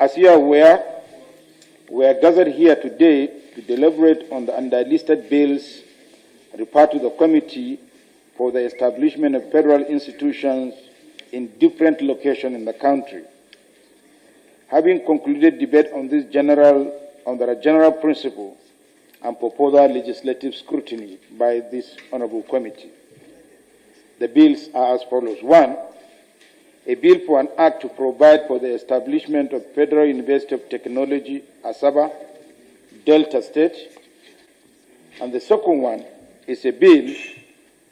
As you are aware, we are gathered here today to deliberate on the underlisted bills referred to the Committee for the Establishment of Federal Institutions in different locations in the country. Having concluded debate on the general principle and proposal legislative scrutiny by this Honorable Committee, the bills are as follows. 1. A bill for an act to provide for the establishment of Federal University of Technology, Asaba, Delta State. And the second one is a bill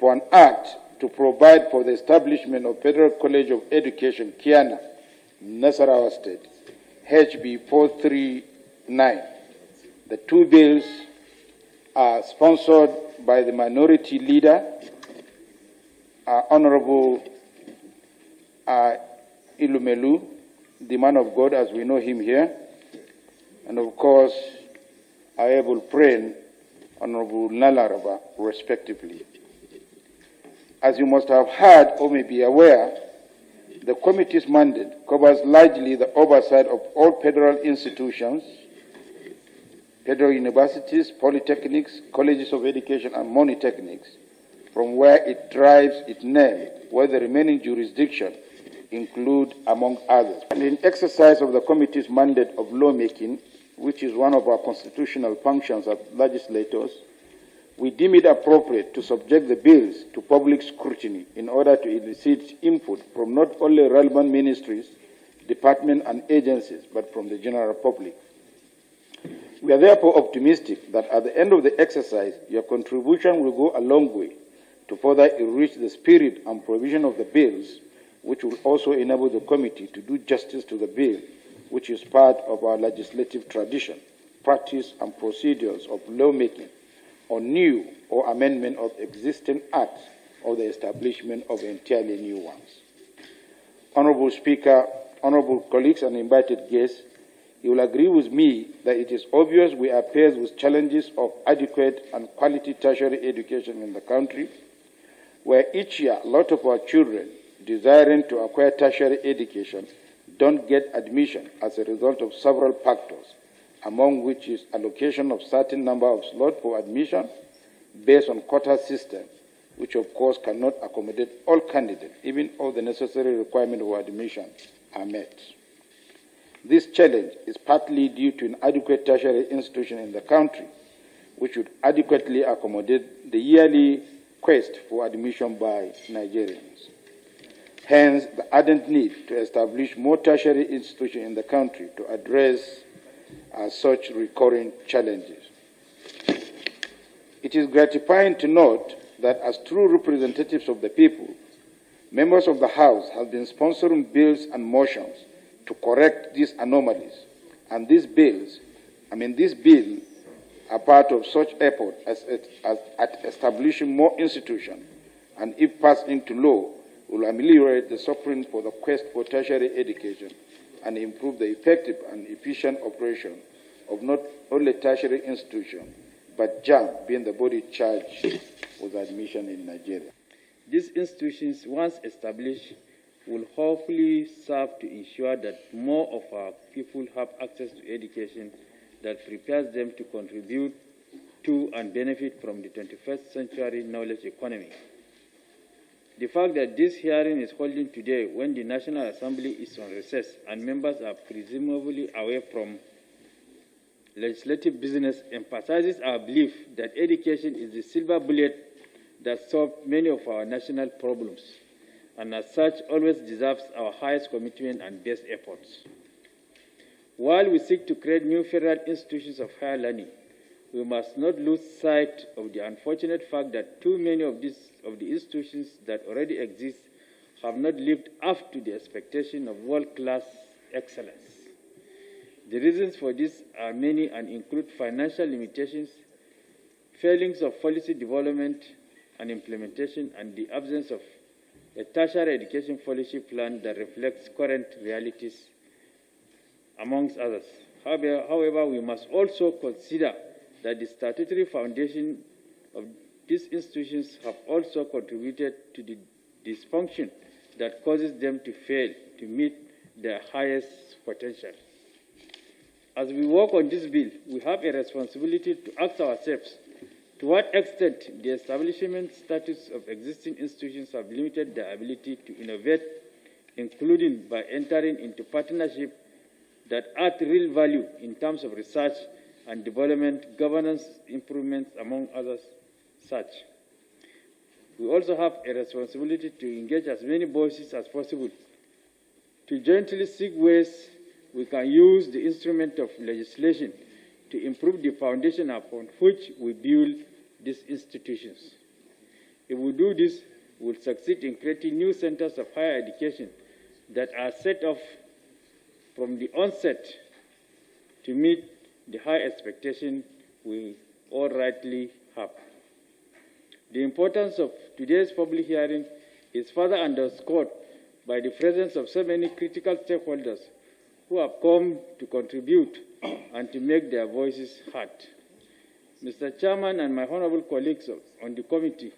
for an act to provide for the establishment of Federal College of Education, Kiana, Nasarawa State, HB 439. The two bills are sponsored by the Minority Leader, Honorable Ilumelu, the man of God as we know him here, and of course, our able friend, Honorable Nasarawa, respectively. As you must have heard or may be aware, the committee's mandate covers largely the oversight of all federal institutions, federal universities, polytechnics, colleges of education, and polytechnics, from where it derives its name, where the remaining jurisdiction include, among others. And in exercise of the committee's mandate of lawmaking, which is one of our constitutional functions as legislators, we deem it appropriate to subject the bills to public scrutiny in order to elicit input from not only relevant ministries, departments, and agencies, but from the general public. We are therefore optimistic that at the end of the exercise, your contribution will go a long way to further enrich the spirit and provision of the bills, which will also enable the committee to do justice to the bill, which is part of our legislative tradition, practice, and procedures of lawmaking on new or amendment of existing acts or the establishment of entirely new ones. Honorable Speaker, honorable colleagues, and invited guests, you will agree with me that it is obvious we are faced with challenges of adequate and quality tertiary education in the country, where each year a lot of our children desiring to acquire tertiary education don't get admission as a result of several factors, among which is allocation of certain number of slots for admission based on quota system, which of course cannot accommodate all candidates, even all the necessary requirements for admission are met. This challenge is partly due to inadequate tertiary institution in the country, which would adequately accommodate the yearly quest for admission by Nigerians. Hence, the ardent need to establish more tertiary institutions in the country to address such recurring challenges. It is gratifying to note that as true representatives of the people, members of the House have been sponsoring bills and motions to correct these anomalies, and these bills are part of such effort at establishing more institutions, and if passed into law, will ameliorate the suffering for the quest for tertiary education and improve the effective and efficient operation of not only tertiary institutions, but JAM being the body charged with admission in Nigeria. These institutions, once established, will hopefully serve to ensure that more of our people have access to education that prepares them to contribute to and benefit from the 21st century knowledge economy. The fact that this hearing is holding today when the National Assembly is on recess and members are presumably away from legislative business emphasizes our belief that education is the silver bullet that solves many of our national problems, and as such always deserves our highest commitment and best efforts. While we seek to create new federal institutions of higher learning, we must not lose sight of the unfortunate fact that too many of the institutions that already exist have not lived up to the expectation of world-class excellence. The reasons for this are many and include financial limitations, failings of policy development and implementation, and the absence of a tertiary education policy plan that reflects current realities, amongst others. However, we must also consider that the statutory foundation of these institutions have also contributed to the dysfunction that causes them to fail to meet their highest potential. As we work on this bill, we have a responsibility to ask ourselves to what extent the establishment status of existing institutions have limited their ability to innovate, including by entering into partnership that add real value in terms of research and development, governance improvements, among others such. We also have a responsibility to engage as many voices as possible to jointly seek ways we can use the instrument of legislation to improve the foundation upon which we build these institutions. If we do this, we will succeed in creating new centers of higher education that are set off from the onset to meet the high expectation we all rightly have. The importance of today's public hearing is further underscored by the presence of so many critical stakeholders who have come to contribute and to make their voices heard. Mr. Chairman and my honorable colleagues on the committee,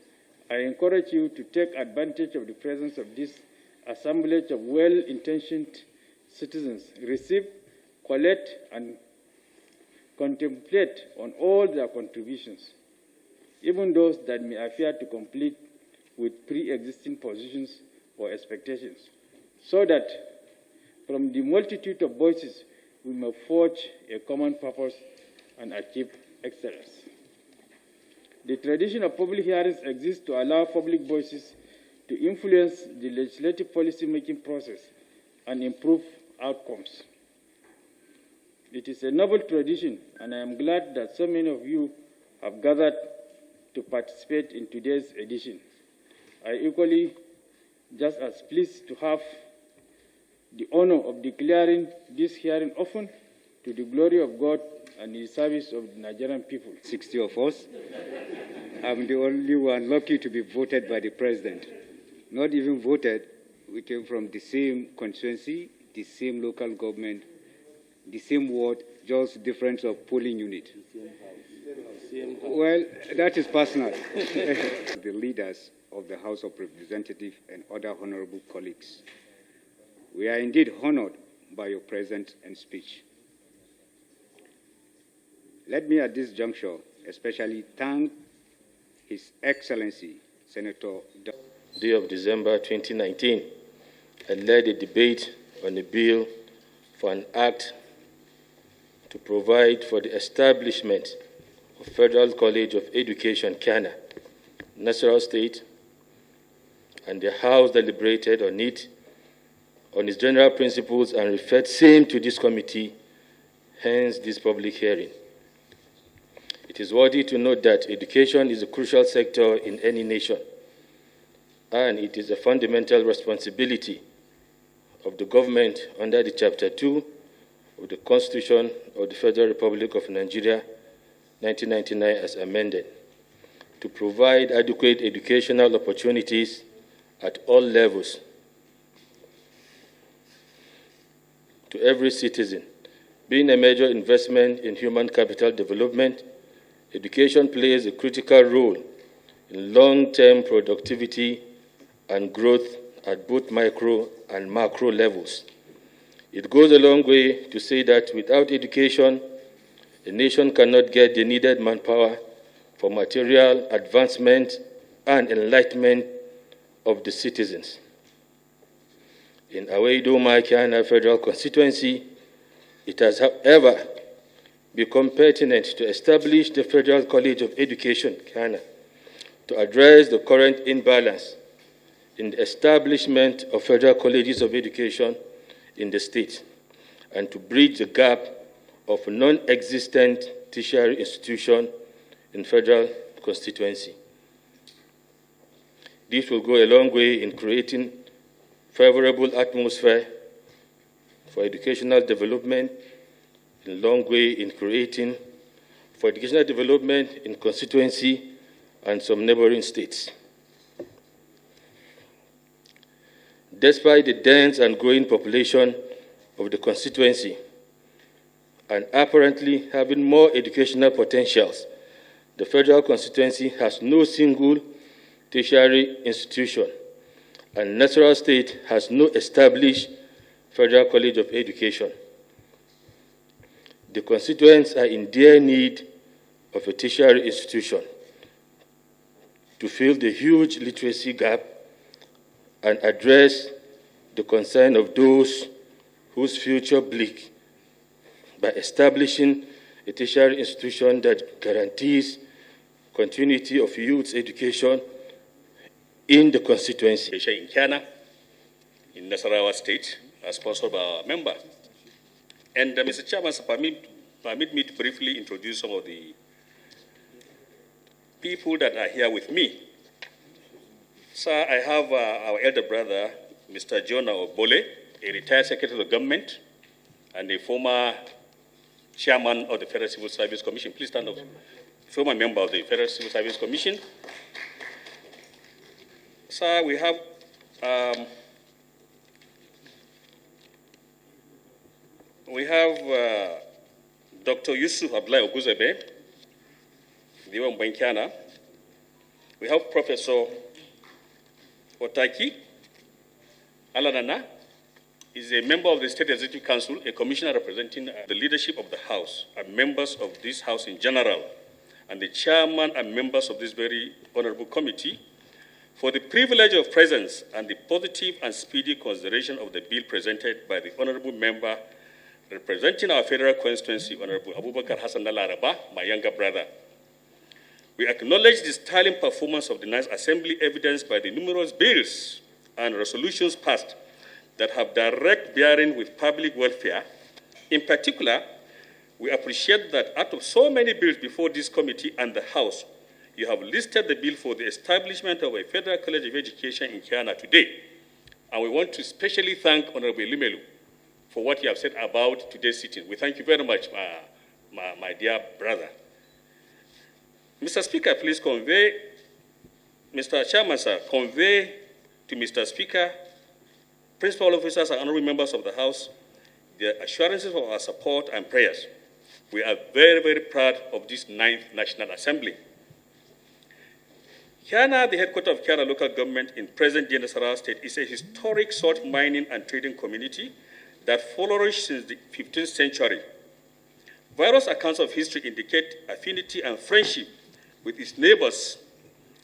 I encourage you to take advantage of the presence of this assemblage of well-intentioned citizens, receive, collect, and contemplate on all their contributions, even those that may appear to complete with pre-existing positions or expectations, so that from the multitude of voices, we may forge a common purpose and achieve excellence. The tradition of public hearings exists to allow public voices to influence the legislative policy-making process and improve outcomes. It is a noble tradition, and I am glad that so many of you have gathered to participate in today's edition. I equally just as pleased to have the honor of declaring this hearing open to the glory of God and the service of the Nigerian people. 60 of us. I'm the only one lucky to be voted by the president. Not even voted, we came from the same constituency, the same local government, the same ward, just difference of polling unit. Well, that is personal. The leaders of the House of Representatives and other honorable colleagues, we are indeed honored by your presence and speech. Let me at this juncture especially thank His Excellency Senator Day of December 2019 and led a debate on a bill for an act to provide for the establishment of Federal College of Education, Kiana, Nasarawa State, and the House deliberated on it, on its general principles, and referred same to this committee, hence this public hearing. It is worthy to note that education is a crucial sector in any nation, and it is a fundamental responsibility of the government under the Chapter 2 of the Constitution of the Federal Republic of Nigeria, 1999 as amended, to provide adequate educational opportunities at all levels to every citizen. Being a major investment in human capital development, education plays a critical role in long-term productivity and growth at both micro and macro levels. It goes a long way to say that without education, a nation cannot get the needed manpower for material advancement and enlightenment of the citizens. In Awaido Kiana Federal Constituency, it has, however, become pertinent to establish the Federal College of Education, Kiana, to address the current imbalance in the establishment of federal colleges of education in the state, and to bridge the gap of non-existent tertiary institution in federal constituency. This will go a long way in creating favorable atmosphere for educational development, a long way in creating for educational development in constituency and some neighboring states. Despite the dense and growing population of the constituency and apparently having more educational potentials, the federal constituency has no single tertiary institution, and Nasarawa State has no established Federal College of Education. the constituents are in dire need of a tertiary institution to fill the huge literacy gap and address the concern of those whose future bleak by establishing a tertiary institution that guarantees continuity of youth education in the constituency. In Kiana, in Nasarawa State, as sponsored by our member. And Mr. Chairman, permit me to briefly introduce some of the people that are here with me. Sir, I have our elder brother, Mr. Jonah Obole, a retired secretary of government and a former chairman of the Federal Civil Service Commission. Please stand up. Former member of the Federal Civil Service Commission. Sir, we have Dr. Yusuf Abdullahi Oguzebe, the one in Kiana. We have Professor Otaki Alanana, is a member of the State Executive Council, a commissioner representing the leadership of the House and members of this House in general, and the chairman and members of this very honorable committee, for the privilege of presence and the positive and speedy consideration of the bill presented by the honorable member representing our federal constituency, Honorable Abubakar Hassan Nalaraba, my younger brother. We acknowledge the sterling performance of the National Assembly evidenced by the numerous bills and resolutions passed that have direct bearing with public welfare. In particular, we appreciate that out of so many bills before this committee and the House, you have listed the bill for the establishment of a Federal College of Education in Kiana today. And we want to especially thank Honorable Limelu for what you have said about today's sitting. We thank you very much, my dear brother. Mr. Speaker, please convey, Mr. Chairman, sir, convey to Mr. Speaker, principal officers and honorary members of the House, the assurances of our support and prayers. We are very, very proud of this 9th National Assembly. Kiana, the headquarters of Kiana local government in present-day Nasarawa State, is a historic salt mining and trading community that flourished since the 15th century. Various accounts of history indicate affinity and friendship with its neighbors,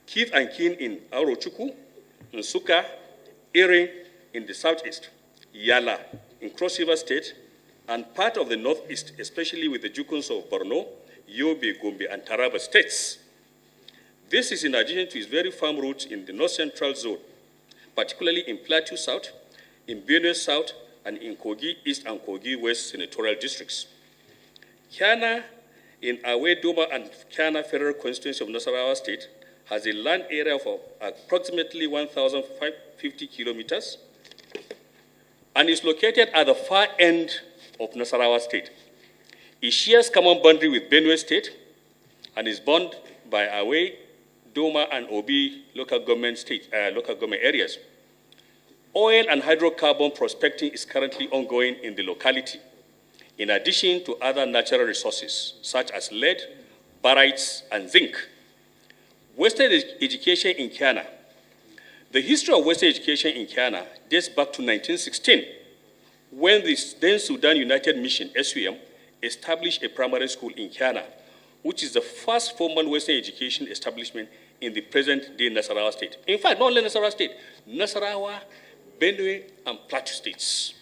kith and kin in Arochuku, Nsuka, Erin in the southeast, Yala in Cross River State, and part of the northeast, especially with the Jukuns of Borno, Yobe, Gombe, and Taraba states. This is in addition to its very firm roots in the north-central zone, particularly in Plateau South, in Benue South, and in Kogi East and Kogi West senatorial districts. Kiana, in Awe Doma and Kiana Federal Constituency of Nasarawa State, has a land area of approximately 1,550 kilometers and is located at the far end of Nasarawa State. It shares common boundary with Benue State and is bounded by Awe, Doma, and Obi local government areas. Oil and hydrocarbon prospecting is currently ongoing in the locality, in addition to other natural resources such as lead, barytes, and zinc. Western education in Kiana. The history of Western education in Kiana dates back to 1916, when the then Sudan United Mission, SUM, established a primary school in Kiana, which is the first formal Western education establishment in the present-day Nasarawa State. In fact, not only Nasarawa State, Nasarawa, Benue, and Plateau states.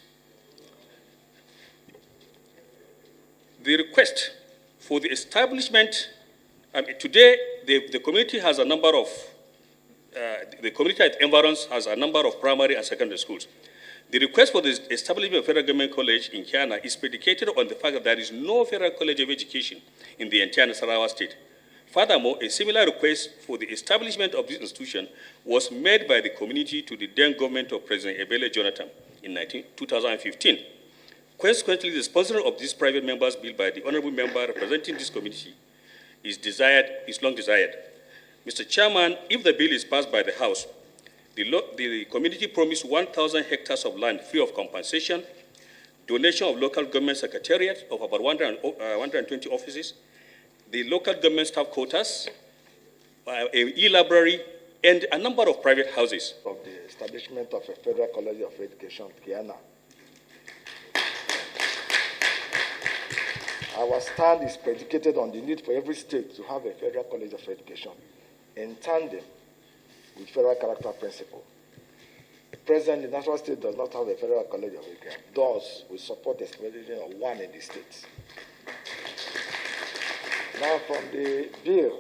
The request for the establishment, today the community has a number of, the community at environs has a number of primary and secondary schools. The request for the establishment of Federal Government College in Kiana is predicated on the fact that there is no Federal College of Education in the entire Nasarawa State. Furthermore, a similar request for the establishment of this institution was made by the community to the then government of President Ebele Jonathan in 2015. Consequently, the sponsoring of this private members' bill by the honorable member representing this community is long desired. Mr. Chairman, if the bill is passed by the House, the community promised 1,000 hectares of land free of compensation, donation of local government secretariat of about 120 offices, the local government staff quotas, an e-library, and a number of private houses. Of the establishment of a Federal College of Education, Kiana. our stand is predicated on the need for every state to have a federal college of education in tandem with federal character principle. Presently, Nasarawa State does not have a federal college of education. Thus, we support the establishment of one in the states. Now, from the bill,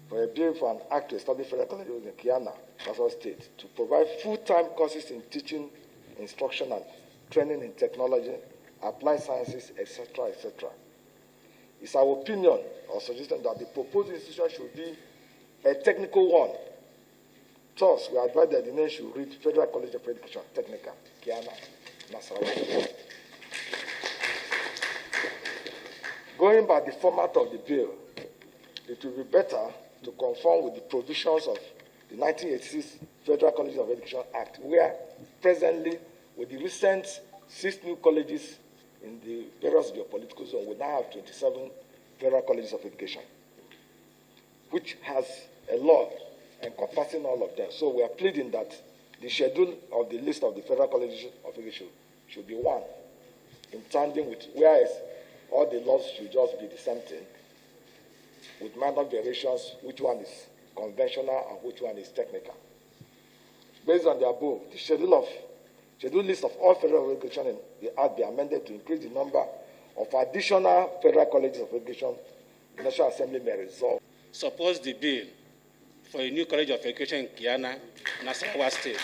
for a bill for an act to establish federal college in Kiana, Nasarawa State, to provide full-time courses in teaching, instruction, and training in technology, applied sciences, etc., etc. It's our opinion or suggestion that the proposed institution should be a technical one. Thus, we advise that the name should read Federal College of Education, Technical, Kiana, Nasarawa. Going by the format of the bill, it will be better to conform with the provisions of the 1986 Federal College of Education Act, where presently, with the recent 6 new colleges in the various geopolitical zones, we now have 27 Federal Colleges of Education, which has a law encompassing all of them. So we are pleading that the schedule of the list of the Federal Colleges of Education should be one, in tandem with, whereas all the laws should just be the same thing, with minor variations, which one is conventional and which one is technical. Based on the above, the schedule list of all federal education in the Act be amended to increase the number of additional federal colleges of education the National Assembly may resolve. Supports the bill for a new college of education in Kiana, Nasarawa State.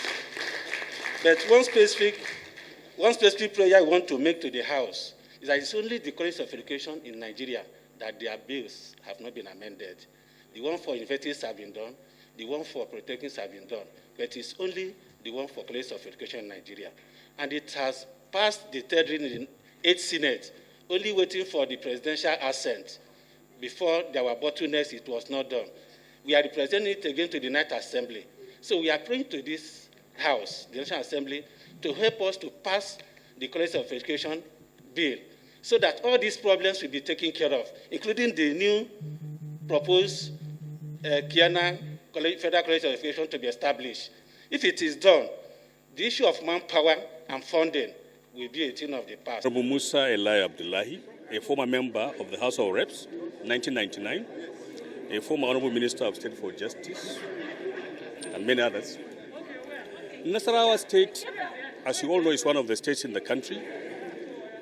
But one specific prayer I want to make to the House is that it's only the college of education in Nigeria that their bills have not been amended. The one for universities have been done, the one for polytechnics have been done, but it's only the one for colleges of education in Nigeria. And it has passed the third reading in 8th Senate, only waiting for the presidential assent. Before there were bottlenecks, it was not done. We are representing it again to the 9th Assembly. So we are praying to this House, the National Assembly, to help us to pass the College of Education bill so that all these problems will be taken care of, including the new proposed Kiana Federal College of Education to be established. If it is done, the issue of manpower and funding will be a thing of the past. Honorable Musa Eli Abdullahi, a former member of the House of Reps, 1999, a former Honorable Minister of State for Justice, and many others. Nasarawa State, as you all know, is one of the states in the country,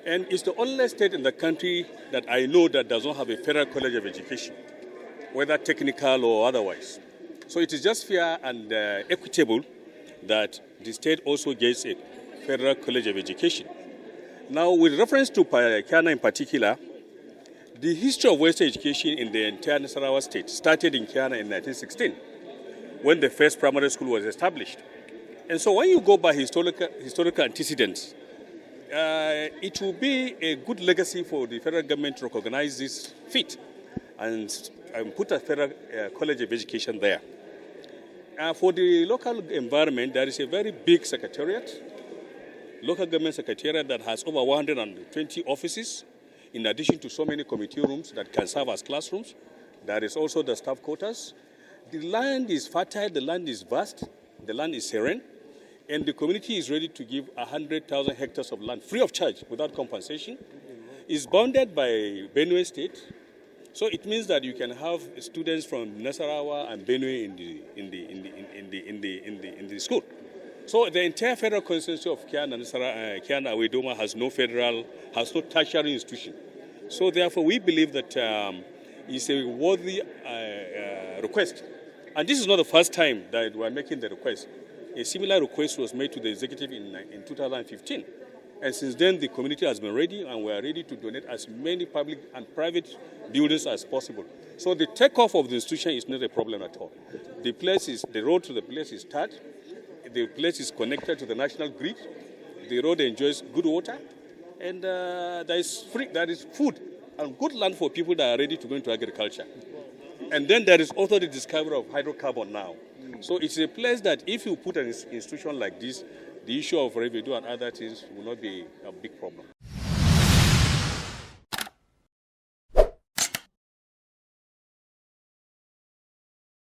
and it's the only state in the country that I know that does not have a federal college of education, whether technical or otherwise. So it is just fair and equitable that the state also gets a federal college of education. Now, with reference to Kiana in particular, the history of Western education in the entire Nasarawa State started in Kiana in 1916, when the first primary school was established. And so when you go by historical antecedents, it will be a good legacy for the federal government to recognize this feat and put a federal college of education there. For the local environment, there is a very big secretariat, local government secretariat that has over 120 offices, in addition to so many committee rooms that can serve as classrooms. There is also the staff quarters. The land is fertile, the land is vast, the land is serene, and the community is ready to give 100,000 hectares of land free of charge without compensation. It's bounded by Benue State, so it means that you can have students from Nasarawa and Benue in the school. So the entire federal constituency of Kiana Wedoma has no tertiary institution. So therefore, we believe that it's a worthy request. And this is not the first time that we are making the request. A similar request was made to the executive in 2015. And since then, the community has been ready, and we are ready to donate as many public and private buildings as possible. So the takeoff of the institution is not a problem at all. The road to the place is tarred. The place is connected to the national grid. The road enjoys good water, and there is food and good land for people that are ready to go into agriculture. And then there is also the discovery of hydrocarbon now. So it's a place that if you put an institution like this, the issue of revenue and other things will not be a big problem.